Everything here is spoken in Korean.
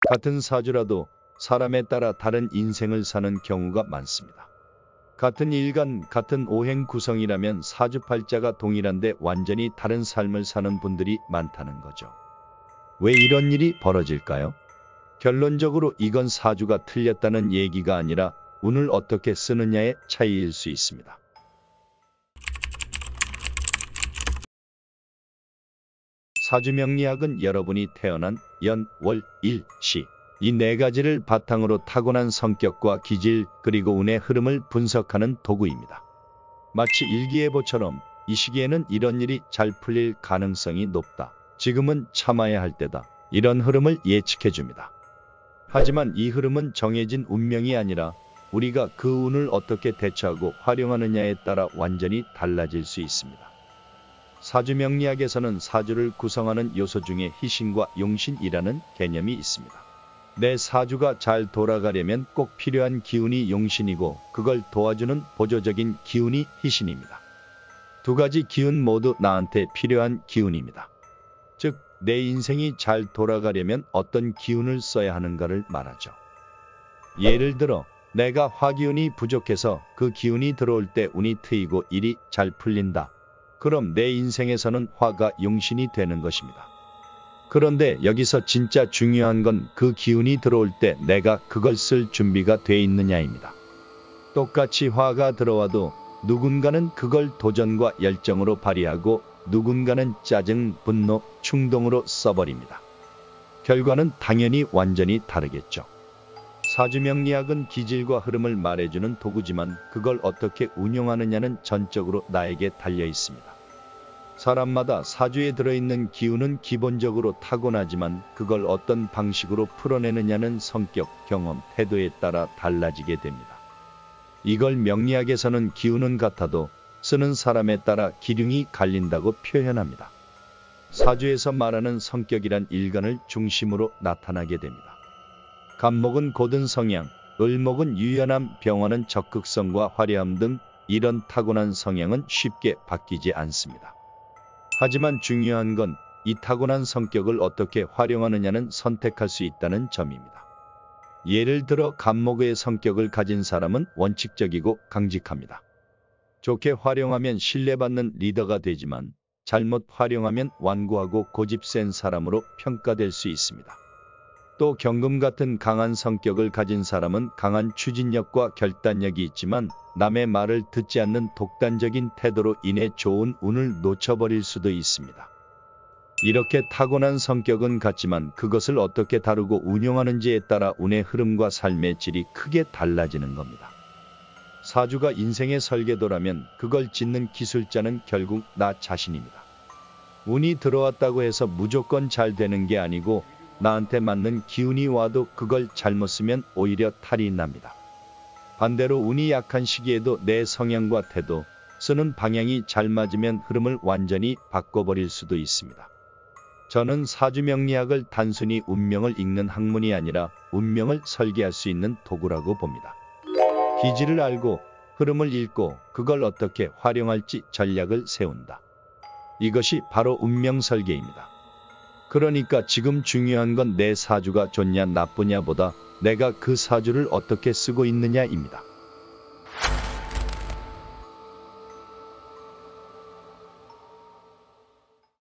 같은 사주라도 사람에 따라 다른 인생을 사는 경우가 많습니다. 같은 일간, 같은 오행 구성이라면 사주팔자가 동일한데 완전히 다른 삶을 사는 분들이 많다는 거죠. 왜 이런 일이 벌어질까요? 결론적으로 이건 사주가 틀렸다는 얘기가 아니라 운을 어떻게 쓰느냐의 차이일 수 있습니다. 사주명리학은 여러분이 태어난 연, 월, 일, 시 이 네 가지를 바탕으로 타고난 성격과 기질 그리고 운의 흐름을 분석하는 도구입니다. 마치 일기예보처럼 이 시기에는 이런 일이 잘 풀릴 가능성이 높다. 지금은 참아야 할 때다. 이런 흐름을 예측해줍니다. 하지만 이 흐름은 정해진 운명이 아니라 우리가 그 운을 어떻게 대처하고 활용하느냐에 따라 완전히 달라질 수 있습니다. 사주명리학에서는 사주를 구성하는 요소 중에 희신과 용신이라는 개념이 있습니다. 내 사주가 잘 돌아가려면 꼭 필요한 기운이 용신이고 그걸 도와주는 보조적인 기운이 희신입니다. 두 가지 기운 모두 나한테 필요한 기운입니다. 즉, 내 인생이 잘 돌아가려면 어떤 기운을 써야 하는가를 말하죠. 예를 들어 내가 화기운이 부족해서 그 기운이 들어올 때 운이 트이고 일이 잘 풀린다. 그럼 내 인생에서는 화가 용신이 되는 것입니다. 그런데 여기서 진짜 중요한 건 그 기운이 들어올 때 내가 그걸 쓸 준비가 돼 있느냐입니다. 똑같이 화가 들어와도 누군가는 그걸 도전과 열정으로 발휘하고 누군가는 짜증, 분노, 충동으로 써버립니다. 결과는 당연히 완전히 다르겠죠. 사주명리학은 기질과 흐름을 말해주는 도구지만 그걸 어떻게 운용하느냐는 전적으로 나에게 달려 있습니다. 사람마다 사주에 들어있는 기운은 기본적으로 타고나지만 그걸 어떤 방식으로 풀어내느냐는 성격, 경험, 태도에 따라 달라지게 됩니다. 이걸 명리학에서는 기운은 같아도 쓰는 사람에 따라 기륭이 갈린다고 표현합니다. 사주에서 말하는 성격이란 일간을 중심으로 나타나게 됩니다. 간목은 고든 성향, 을목은 유연함, 병화는 적극성과 화려함 등 이런 타고난 성향은 쉽게 바뀌지 않습니다. 하지만 중요한 건 이 타고난 성격을 어떻게 활용하느냐는 선택할 수 있다는 점입니다. 예를 들어 간목의 성격을 가진 사람은 원칙적이고 강직합니다. 좋게 활용하면 신뢰받는 리더가 되지만 잘못 활용하면 완고하고 고집 센 사람으로 평가될 수 있습니다. 또 경금 같은 강한 성격을 가진 사람은 강한 추진력과 결단력이 있지만 남의 말을 듣지 않는 독단적인 태도로 인해 좋은 운을 놓쳐버릴 수도 있습니다. 이렇게 타고난 성격은 같지만 그것을 어떻게 다루고 운용하는지에 따라 운의 흐름과 삶의 질이 크게 달라지는 겁니다. 사주가 인생의 설계도라면 그걸 짓는 기술자는 결국 나 자신입니다. 운이 들어왔다고 해서 무조건 잘 되는 게 아니고 나한테 맞는 기운이 와도 그걸 잘못 쓰면 오히려 탈이 납니다. 반대로 운이 약한 시기에도 내 성향과 태도, 쓰는 방향이 잘 맞으면 흐름을 완전히 바꿔버릴 수도 있습니다. 저는 사주명리학을 단순히 운명을 읽는 학문이 아니라 운명을 설계할 수 있는 도구라고 봅니다. 기질을 알고 흐름을 읽고 그걸 어떻게 활용할지 전략을 세운다. 이것이 바로 운명 설계입니다. 그러니까 지금 중요한 건 내 사주가 좋냐 나쁘냐보다 내가 그 사주를 어떻게 쓰고 있느냐입니다.